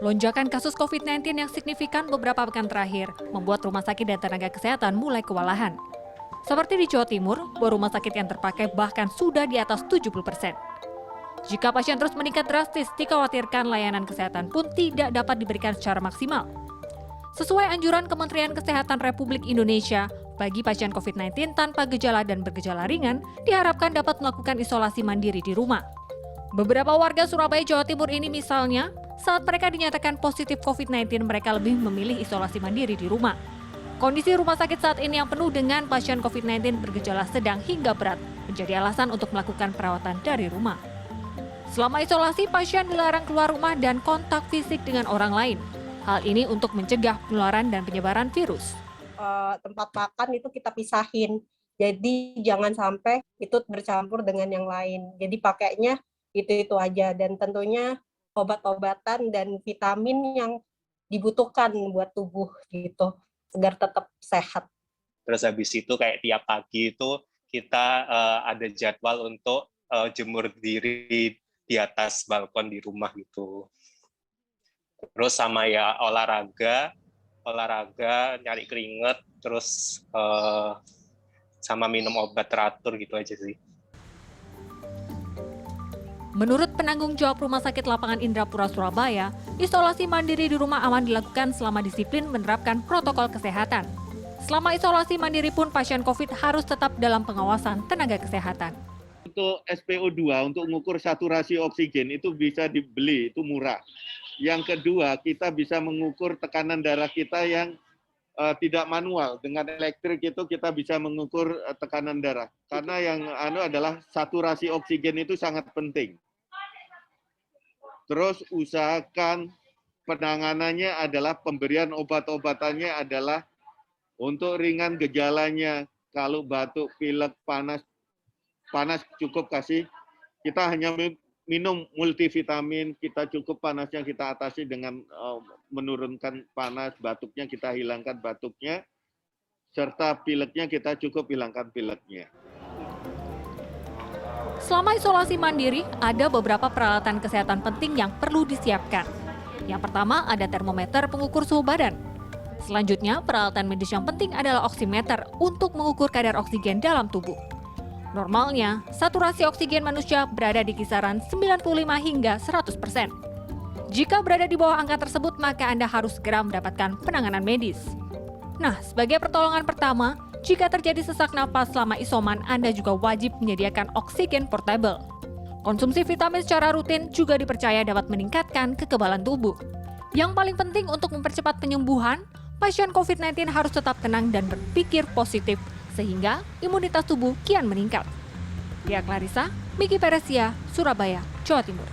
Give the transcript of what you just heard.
Lonjakan kasus COVID-19 yang signifikan beberapa pekan terakhir membuat rumah sakit dan tenaga kesehatan mulai kewalahan. Seperti di Jawa Timur, bahwa rumah sakit yang terpakai bahkan sudah di atas 70%. Jika pasien terus meningkat drastis, dikhawatirkan layanan kesehatan pun tidak dapat diberikan secara maksimal. Sesuai anjuran Kementerian Kesehatan Republik Indonesia, bagi pasien COVID-19 tanpa gejala dan bergejala ringan, diharapkan dapat melakukan isolasi mandiri di rumah. Beberapa warga Surabaya, Jawa Timur ini misalnya, saat mereka dinyatakan positif COVID-19, mereka lebih memilih isolasi mandiri di rumah. Kondisi rumah sakit saat ini yang penuh dengan pasien COVID-19 bergejala sedang hingga berat menjadi alasan untuk melakukan perawatan dari rumah. Selama isolasi, pasien dilarang keluar rumah dan kontak fisik dengan orang lain. Hal ini untuk mencegah penularan dan penyebaran virus. Tempat makan itu kita pisahin, jadi jangan sampai itu bercampur dengan yang lain. Jadi pakainya itu aja, dan tentunya obat-obatan dan vitamin yang dibutuhkan buat tubuh gitu, agar tetap sehat. Terus habis itu kayak tiap pagi itu kita ada jadwal untuk jemur diri di atas balkon di rumah gitu. Terus sama ya olahraga, nyari keringet, terus sama minum obat teratur gitu aja sih. Menurut penanggung jawab Rumah Sakit Lapangan Indrapura Surabaya, isolasi mandiri di rumah aman dilakukan selama disiplin menerapkan protokol kesehatan. Selama isolasi mandiri pun pasien COVID harus tetap dalam pengawasan tenaga kesehatan. Untuk SpO2, untuk mengukur saturasi oksigen itu bisa dibeli, itu murah. Yang kedua, kita bisa mengukur tekanan darah kita yang tidak manual. Dengan elektrik itu kita bisa mengukur tekanan darah. Karena yang adalah saturasi oksigen itu sangat penting. Terus usahakan penanganannya adalah pemberian obat-obatannya adalah untuk ringan gejalanya. Kalau batuk, pilek, panas cukup kasih. Kita hanya minum multivitamin, kita cukup panasnya kita atasi dengan menurunkan panas, batuknya kita hilangkan batuknya, serta pileknya kita cukup hilangkan pileknya. Selama isolasi mandiri, ada beberapa peralatan kesehatan penting yang perlu disiapkan. Yang pertama ada termometer pengukur suhu badan. Selanjutnya, peralatan medis yang penting adalah oximeter untuk mengukur kadar oksigen dalam tubuh. Normalnya, saturasi oksigen manusia berada di kisaran 95 hingga 100%. Jika berada di bawah angka tersebut, maka Anda harus segera mendapatkan penanganan medis. Nah, sebagai pertolongan pertama, jika terjadi sesak napas selama isoman, Anda juga wajib menyediakan oksigen portable. Konsumsi vitamin secara rutin juga dipercaya dapat meningkatkan kekebalan tubuh. Yang paling penting untuk mempercepat penyembuhan, pasien COVID-19 harus tetap tenang dan berpikir positif, sehingga imunitas tubuh kian meningkat. Dia Clarissa, Miki Peresia, Surabaya, Jawa Timur.